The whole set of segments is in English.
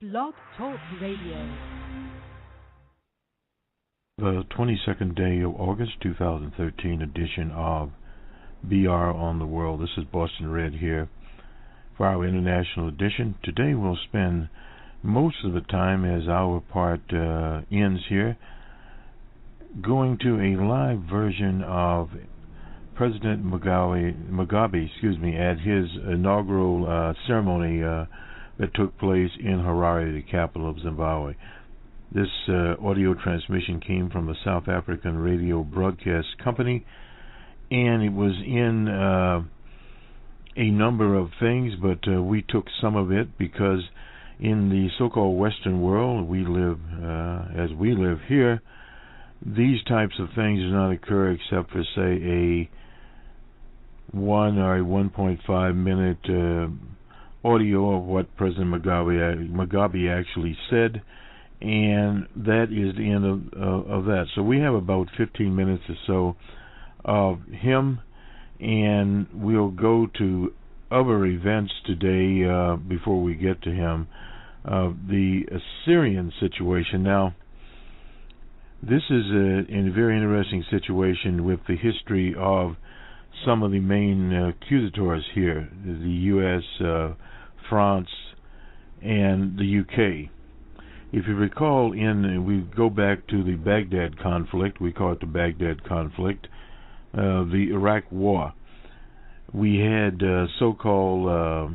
Blog Talk Radio. The 22nd day of August 2013 edition of BR on the World. This is Bostonred here for our international edition. Today we'll spend most of the time, as our part ends here, going to a live version of President Mugabe, at his inaugural ceremony that took place in Harare, the capital of Zimbabwe. This audio transmission came from the South African Radio Broadcast Company, and it was in a number of things, but we took some of it because in the so-called Western world, we live as we live here, these types of things do not occur except for, say, a 1 or a 1.5 minute audio of what President Mugabe actually said, and that is the end of that. So we have about 15 minutes or so of him, and we'll go to other events today before we get to him. The Assyrian situation. Now, this is a very interesting situation with the history of some of the main accusators here, the U.S., France, and the U.K. If you recall, we go back to the Baghdad conflict, we call it the Baghdad conflict, the Iraq War. We had so-called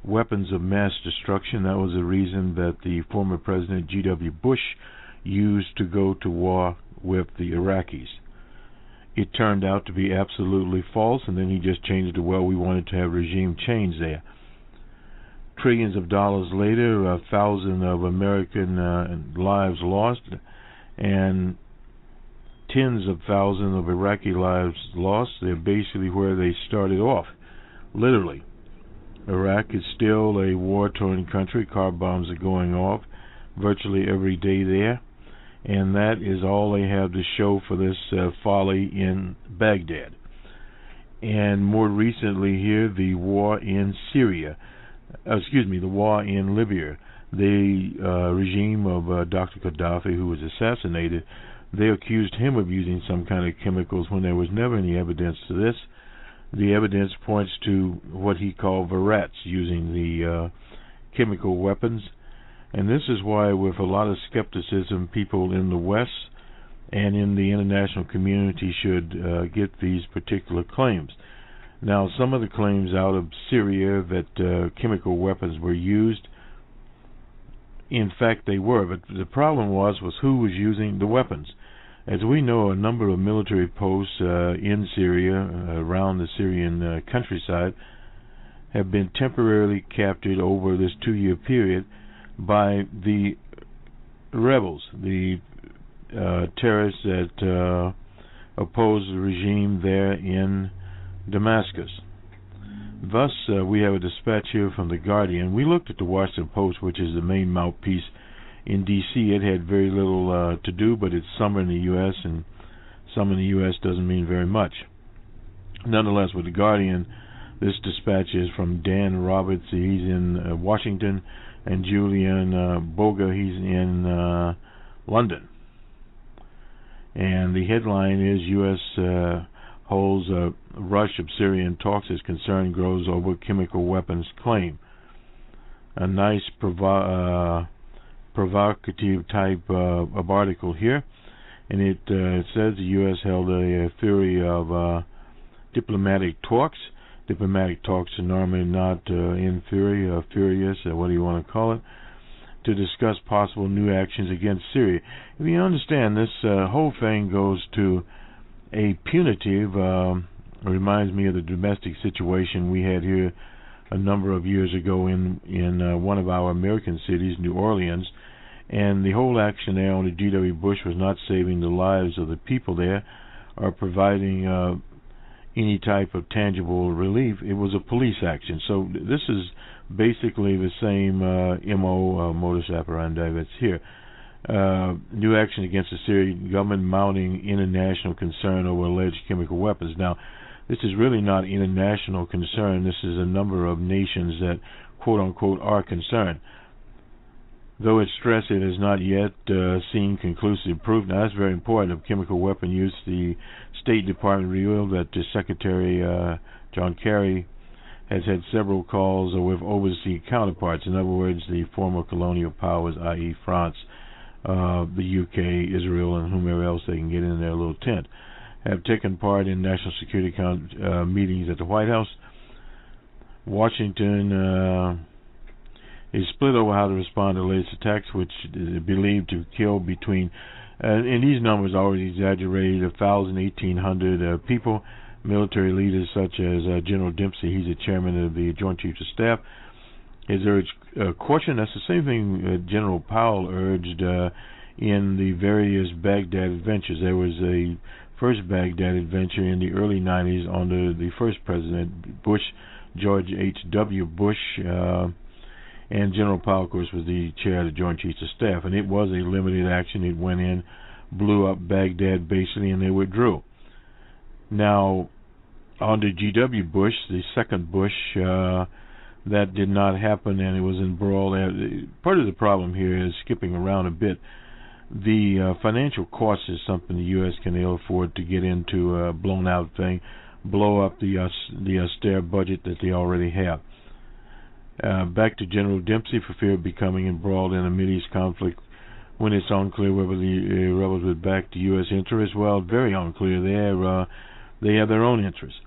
weapons of mass destruction. That was the reason that the former President G.W. Bush used to go to war with the Iraqis. It turned out to be absolutely false, and then he just changed it. Well, we wanted to have regime change there. Trillions of dollars later, thousands of American lives lost, and tens of thousands of Iraqi lives lost. They're basically where they started off, literally. Iraq is still a war-torn country. Car bombs are going off virtually every day there, and that is all they have to show for this folly in Baghdad. And more recently here, the war in Syria. The war in Libya. The regime of Dr. Gaddafi, who was assassinated, they accused him of using some kind of chemicals when there was never any evidence to this. The evidence points to what he called Verrats, using the chemical weapons. And this is why, with a lot of skepticism, people in the West and in the international community should get these particular claims. Now, some of the claims out of Syria that chemical weapons were used, in fact they were, but the problem was who was using the weapons. As we know, a number of military posts in Syria, around the Syrian countryside, have been temporarily captured over this 2-year period by the rebels, the terrorists that oppose the regime there in Damascus. Thus, we have a dispatch here from The Guardian. We looked at the Washington Post, which is the main mouthpiece in D.C. It had very little to do, but it's summer in the U.S., and summer in the U.S. doesn't mean very much. Nonetheless, with The Guardian, this dispatch is from Dan Roberts. He's in Washington, and Julian Boga, he's in London. And the headline is U.S. holds a rush of Syrian talks as concern grows over chemical weapons claim. A nice provocative type of article here, and it says the U.S. held a theory of diplomatic talks. Diplomatic talks are normally not in theory, furious, what do you want to call it, to discuss possible new actions against Syria. If you understand, this whole thing goes to a punitive, reminds me of the domestic situation we had here a number of years ago in one of our American cities, New Orleans, and the whole action there on the G.W. Bush was not saving the lives of the people there or providing any type of tangible relief. It was a police action. So this is basically the same modus operandi that's here. New action against the Syrian government mounting international concern over alleged chemical weapons. Now, this is really not international concern. This is a number of nations that, quote-unquote, are concerned. though it stressed it has not yet seen conclusive proof. Now, that's very important of chemical weapon use. The State Department revealed that the Secretary John Kerry has had several calls with overseas counterparts. In other words, the former colonial powers, i.e. France, the UK, Israel, and whomever else they can get in their little tent, have taken part in national security meetings at the White House. Washington is split over how to respond to the latest attacks, which is believed to kill between, and these numbers are already exaggerated, 1,000, 1,800 people. Military leaders such as General Dempsey, he's the chairman of the Joint Chiefs of Staff, has urged caution. That's the same thing General Powell urged in the various Baghdad adventures. There was a first Baghdad adventure in the early 90s under the first president, Bush, George H.W. Bush, and General Powell, of course, was the chair of the Joint Chiefs of Staff, and it was a limited action. It went in, blew up Baghdad basically, and they withdrew. Now, under G.W. Bush, the second Bush, that did not happen, and it was embroiled. Part of the problem here is, skipping around a bit, the financial cost is something the U.S. can ill afford to get into a blown-out thing, blow up the austere budget that they already have. Back to General Dempsey, for fear of becoming embroiled in a Mideast conflict when it's unclear whether the rebels would back the U.S. interests. Well, very unclear there. They have their own interests.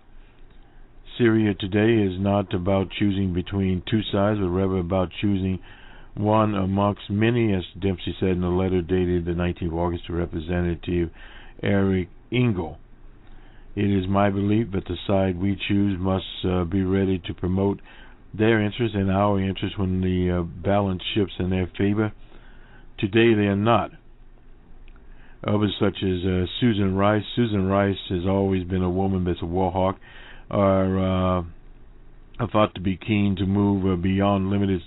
Syria today is not about choosing between two sides, but rather about choosing one amongst many, as Dempsey said in a letter dated the 19th of August to Representative Eric Engel. It is my belief that the side we choose must be ready to promote their interests and our interests when the balance shifts in their favor. Today they are not. Others such as Susan Rice. Susan Rice has always been a woman that's a war hawk, are thought to be keen to move beyond limited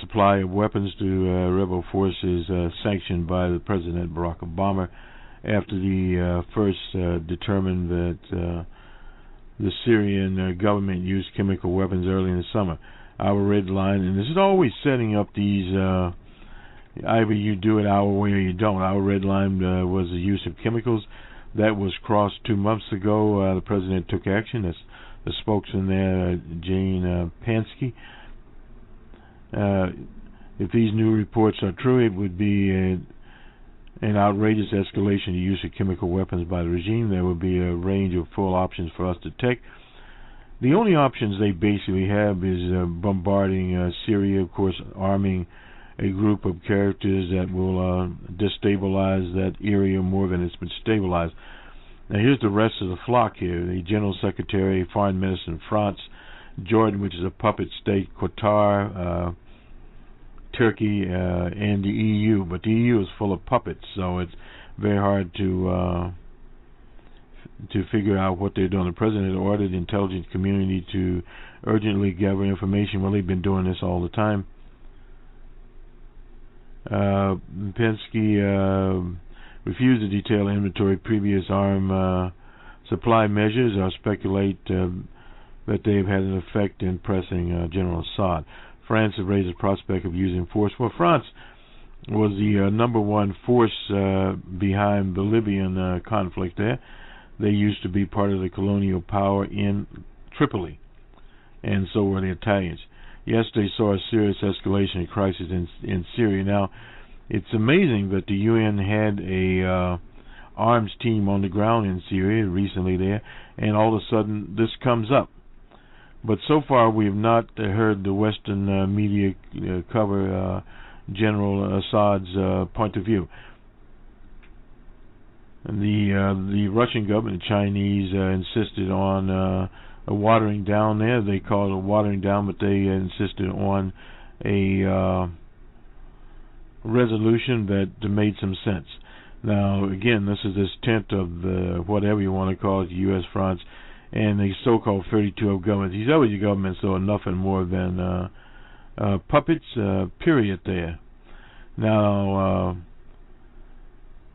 supply of weapons to rebel forces sanctioned by the President Barack Obama after the first determined that the Syrian government used chemical weapons early in the summer. Our red line, and this is always setting up these, either you do it our way or you don't. Our red line was the use of chemicals. That was crossed 2 months ago. The President took action. That's the spokesman there, Jane Pansky. If these new reports are true, it would be an outrageous escalation of the use of chemical weapons by the regime. There would be a range of full options for us to take. The only options they basically have is bombarding Syria, of course, arming a group of characters that will destabilize that area more than it's been stabilized. Now here's the rest of the flock here. The General Secretary, Foreign Minister in France, Jordan, which is a puppet state, Qatar, Turkey, and the EU. But the EU is full of puppets, so it's very hard to figure out what they're doing. The President ordered the intelligence community to urgently gather information. Well, they've been doing this all the time. Pensky refused to detail inventory previous arm supply measures or speculate that they've had an effect in pressing General Assad. France has raised the prospect of using force. Well, France was the number one force behind the Libyan conflict there. They used to be part of the colonial power in Tripoli, and so were the Italians. Yes, they saw a serious escalation of crisis in Syria. Now, it's amazing that the UN had a arms team on the ground in Syria recently there, and all of a sudden this comes up. But so far we have not heard the Western media cover General Assad's point of view. And the Russian government, the Chinese, insisted on a watering down there. They call it a watering down, but they insisted on a resolution that made some sense. Now, again, this is this tent of the, whatever you want to call it, U.S., France, and the so-called 32 of governments. These other governments are nothing more than puppets, period there. Now,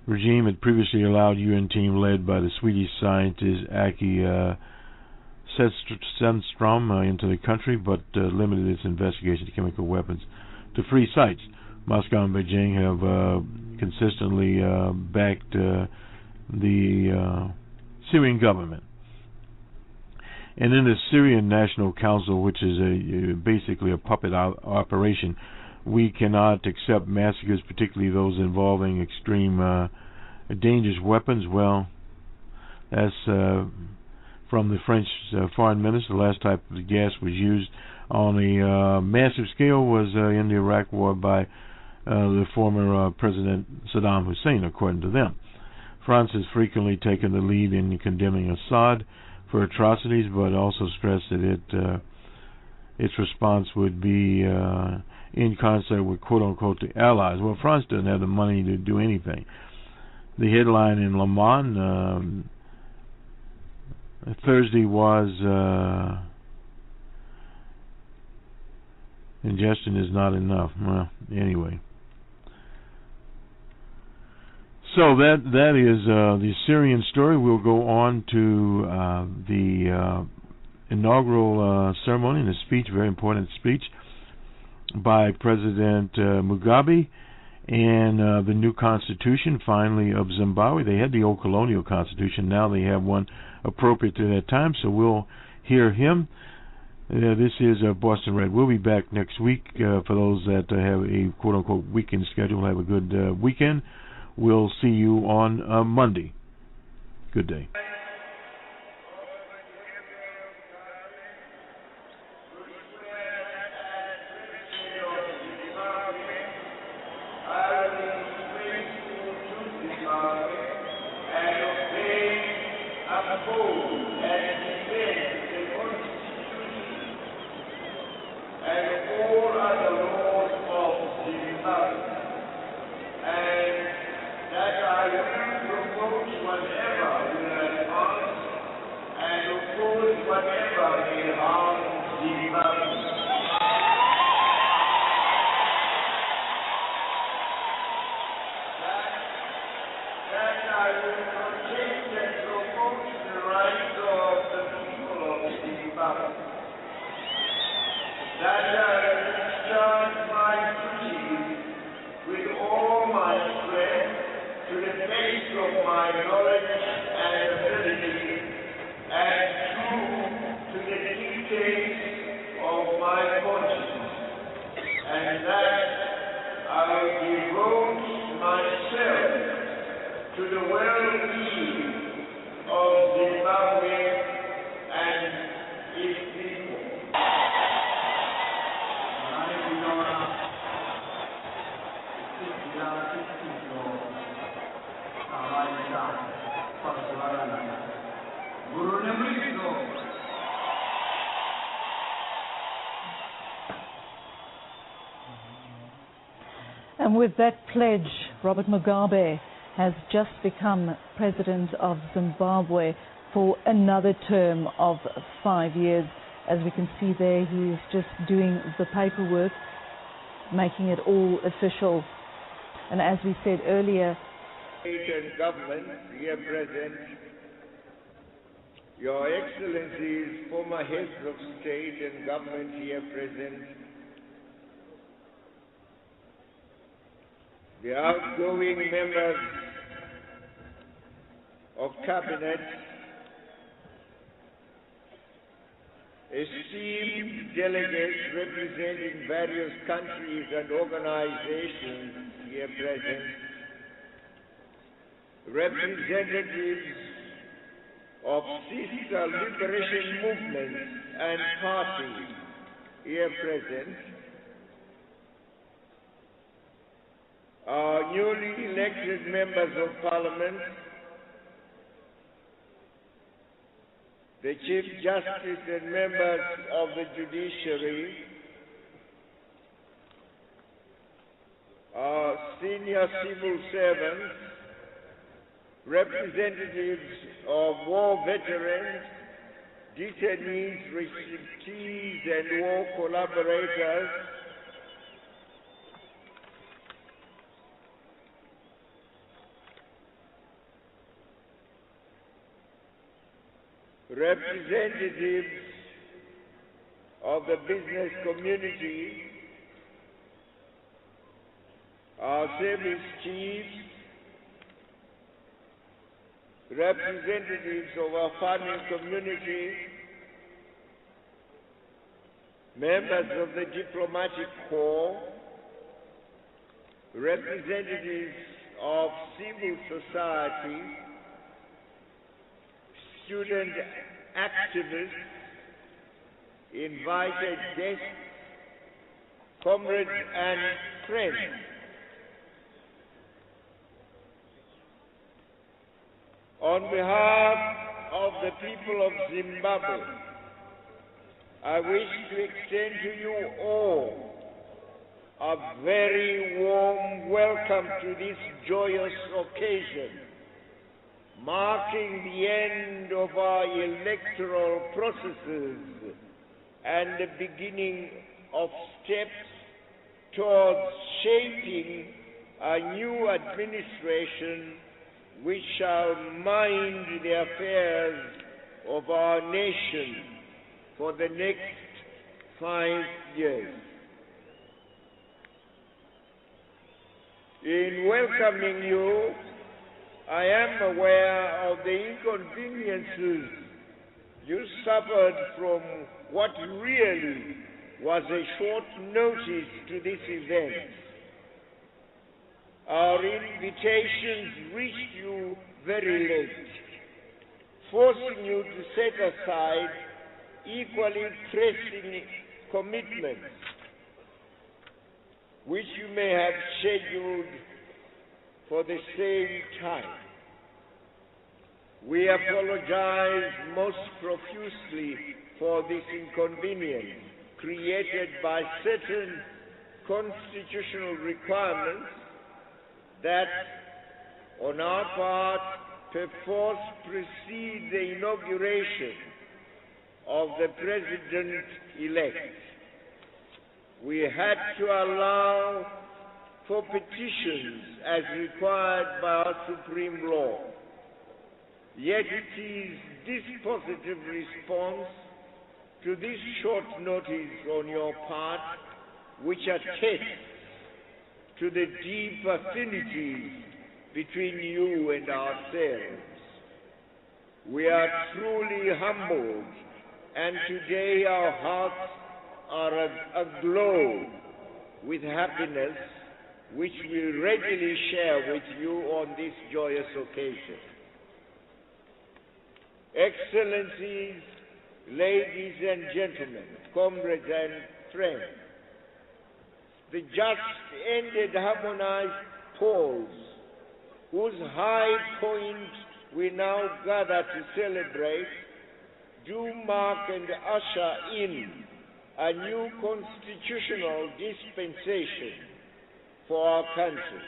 regime had previously allowed UN team led by the Swedish scientist Aki Sundström into the country, but limited its investigation of chemical weapons to free sites. Moscow and Beijing have consistently backed the Syrian government. And in the Syrian National Council, which is basically a puppet operation, we cannot accept massacres, particularly those involving extreme dangerous weapons. Well, that's from the French foreign minister. The last type of gas was used on a massive scale was in the Iraq War by the former President Saddam Hussein, according to them. France has frequently taken the lead in condemning Assad for atrocities, but also stressed that its response would be in concert with quote-unquote the allies. Well, France doesn't have the money to do anything. The headline in Le Monde Thursday was ingestion is not enough. Well, anyway. So that is the Syrian story. We'll go on to the inaugural ceremony and a speech, very important speech by President Mugabe, and the new constitution, finally, of Zimbabwe. They had the old colonial constitution. Now they have one appropriate to that time, so we'll hear him. This is Bostonred. We'll be back next week. For those that have a quote-unquote weekend schedule, have a good weekend. We'll see you on Monday. Good day. And with that pledge, Robert Mugabe has just become president of Zimbabwe for another term of 5 years. As we can see there, he is just doing the paperwork, making it all official. And as we said earlier, State and government here present, Your Excellencies, former heads of state and government here present, the outgoing members of cabinet, esteemed delegates representing various countries and organizations here present, representatives of sister liberation movements and parties here present, our newly elected members of Parliament, the Chief Justice and members of the Judiciary, our senior civil servants, representatives of war veterans, detainees, refugees, and war collaborators, representatives of the business community, our service chiefs, representatives of our farming community, members of the diplomatic corps, representatives of civil society, student activists, invited guests, comrades and friends. On behalf of the people of Zimbabwe, I wish to extend to you all a very warm welcome to this joyous occasion, marking the end of our electoral processes and the beginning of steps towards shaping a new administration which shall mind the affairs of our nation for the next 5 years. In welcoming you, I am aware of the inconveniences you suffered from what really was a short notice to this event. Our invitations reached you very late, forcing you to set aside equally pressing commitments which you may have scheduled for the same time. We apologize most profusely for this inconvenience created by certain constitutional requirements that, on our part, perforce precede the inauguration of the President-elect. We had to allow for petitions as required by our supreme law. Yet it is this positive response to this short notice on your part which attests to the deep affinities between you and ourselves. We are truly humbled, and today our hearts are aglow with happiness, which we readily share with you on this joyous occasion. Excellencies, ladies and gentlemen, comrades and friends, the just-ended harmonized polls, whose high point we now gather to celebrate, do mark and usher in a new constitutional dispensation for our country.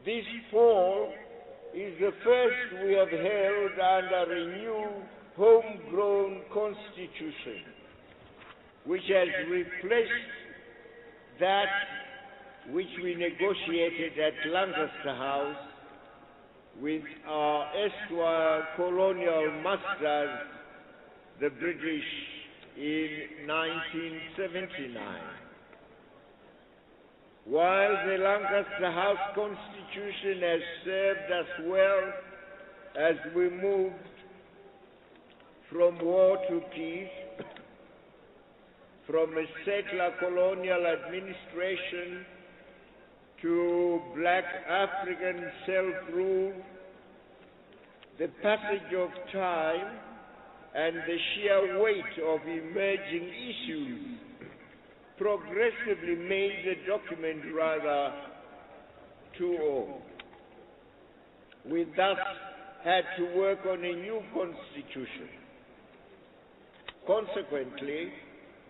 This poll is the first we have held under a new homegrown constitution, which has replaced that which we negotiated at Lancaster House with our erstwhile colonial masters, the British, in 1979. While the Lancaster House Constitution has served us well as we moved from war to peace, from a settler colonial administration to black African self-rule, the passage of time and the sheer weight of emerging issues progressively made the document rather too old. We thus had to work on a new constitution. Consequently,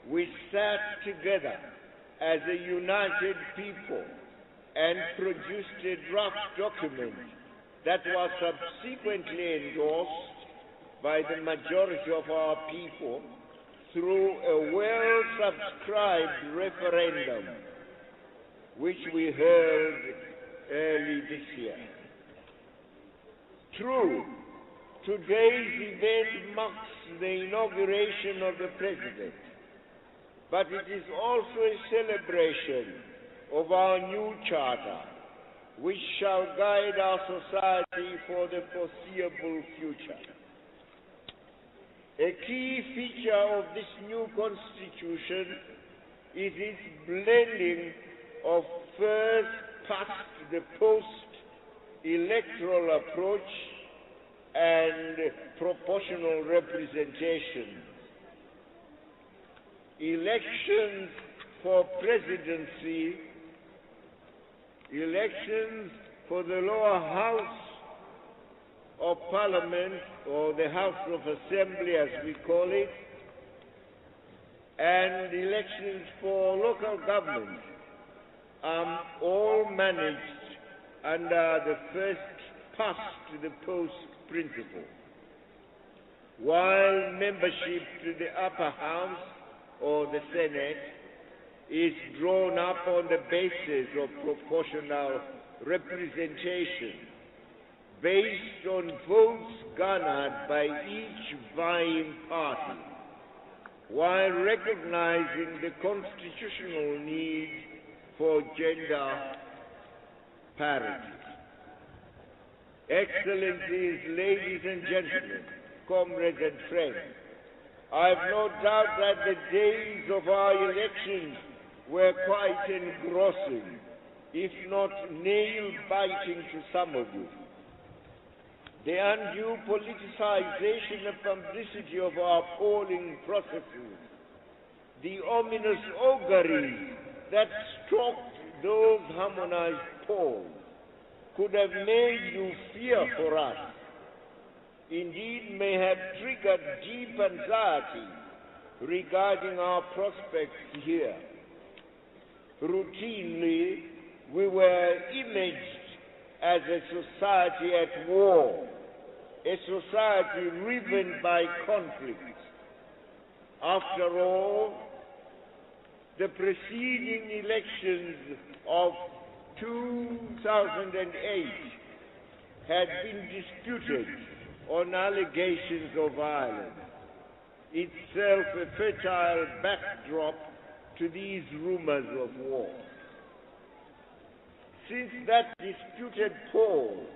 we sat together as a united people and produced a draft document that was subsequently endorsed by the majority of our people through a well-subscribed referendum, which we held early this year. True, today's event marks the inauguration of the President, but it is also a celebration of our new charter, which shall guide our society for the foreseeable future. A key feature of this new constitution is its blending of first past the post electoral approach and proportional representation. Elections for presidency, elections for the lower house of parliament, or the House of Assembly as we call it, and elections for local government are all managed under the first past the post principle, while membership to the upper house or the Senate is drawn up on the basis of proportional representation, based on votes garnered by each vying party, while recognizing the constitutional need for gender parity. Excellencies, ladies and gentlemen, comrades and friends, I have no doubt that the days of our elections were quite engrossing, if not nail-biting to some of you. The undue politicization and publicity of our polling processes, the ominous auguries that stalked those harmonized polls, could have made you fear for us. Indeed, may have triggered deep anxiety regarding our prospects here. Routinely, we were imaged as a society at war, a society riven by conflict. After all, the preceding elections of 2008 had been disputed on allegations of violence, itself a fertile backdrop to these rumors of war. Since that disputed poll,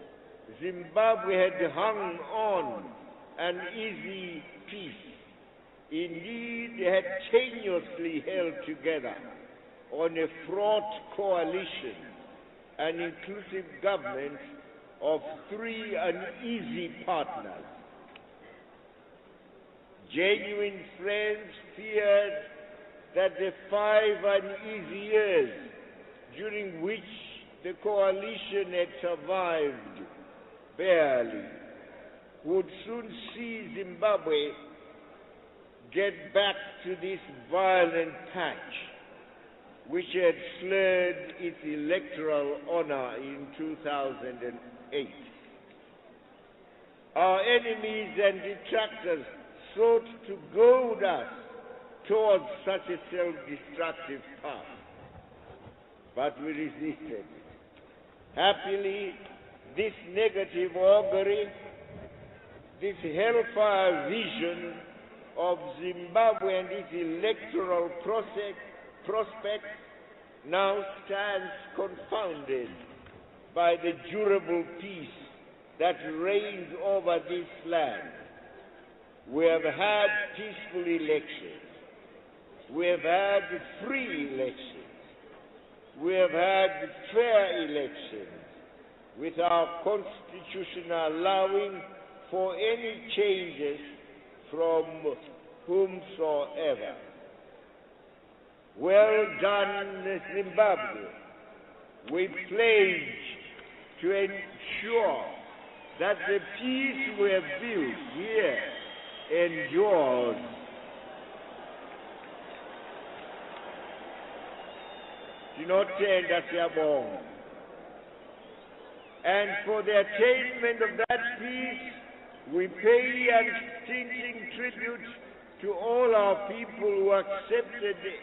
Zimbabwe had hung on an easy peace. Indeed, they had tenuously held together on a fraught coalition, an inclusive government of three uneasy partners. Genuine friends feared that the 5 uneasy years during which the coalition had survived barely would soon see Zimbabwe get back to this violent patch which had slurred its electoral honor in 2008. Our enemies and detractors sought to goad us towards such a self-destructive path, but we resisted. Happily, this negative augury, this hellfire vision of Zimbabwe and its electoral prospects now stands confounded by the durable peace that reigns over this land. We have had peaceful elections. We have had free elections. We have had fair elections, with our constitution allowing for any changes from whomsoever. Well done, Zimbabwe. We pledge to ensure that the peace we have built here endures. Tinotenda siyabonga. And for the attainment of that peace, we pay unceasing tribute to all our people who accepted the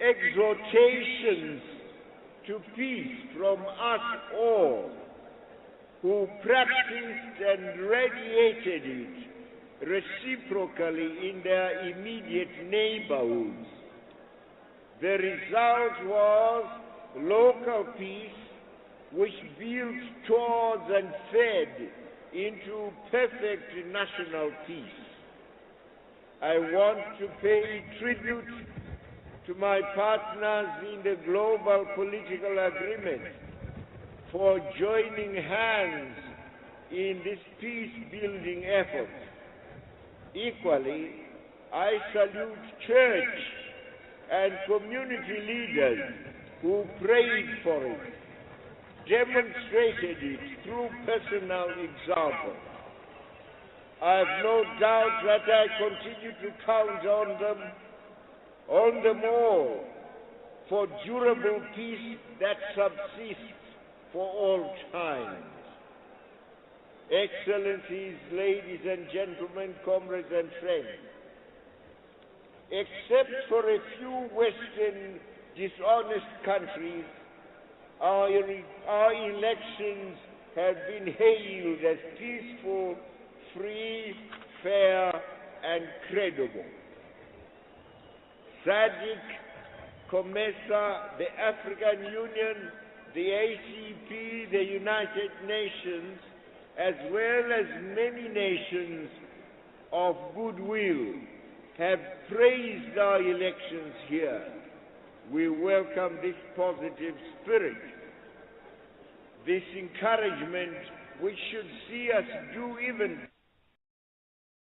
exhortations to peace from us all, who practiced and radiated it reciprocally in their immediate neighborhoods. The result was local peace which builds towards and fed into perfect national peace. I want to pay tribute to my partners in the global political agreement for joining hands in this peace-building effort. Equally, I salute church and community leaders who prayed for it, demonstrated it through personal example. I have no doubt that I continue to count on them all, for durable peace that subsists for all times. Excellencies, ladies and gentlemen, comrades and friends, except for a few Western dishonest countries, our elections have been hailed as peaceful, free, fair, and credible. SADC, COMESA, the African Union, the ACP, the United Nations, as well as many nations of goodwill, have praised our elections here. We welcome this positive spirit, this encouragement which should see us do even